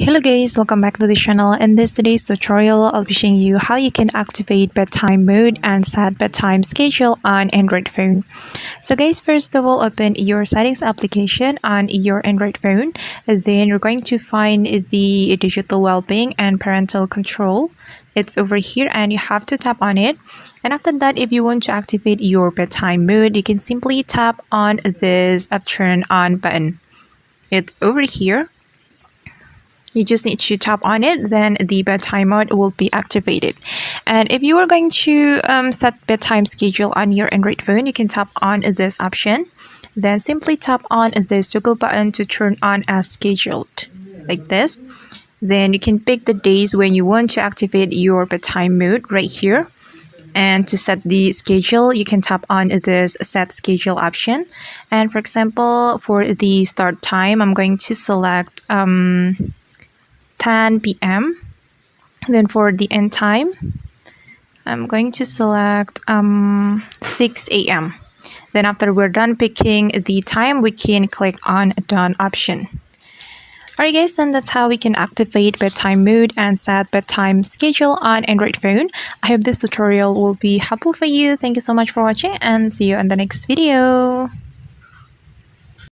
Hello guys, welcome back to the channel. In today's tutorial, I'll be showing you how you can activate bedtime mode and set bedtime schedule on Android phone. So guys, first of all, open your settings application on your Android phone. Then you're going to find the digital well-being and parental control. It's over here and you have to tap on it. And after that, if you want to activate your bedtime mode, you can simply tap on this turn on button. It's over here. You just need to tap on it, then the bedtime mode will be activated. And if you are going to set bedtime schedule on your Android phone, you can tap on this option. Then simply tap on this toggle button to turn on as scheduled, like this. Then you can pick the days when you want to activate your bedtime mode right here. And to set the schedule, you can tap on this set schedule option. And for example, for the start time, I'm going to select 10 p.m. Then for the end time, I'm going to select 6 a.m. Then after we're done picking the time, we can click on done option. Alright guys, and that's how we can activate bedtime mode and set bedtime schedule on Android phone. I hope this tutorial will be helpful for you. Thank you so much for watching and see you in the next video.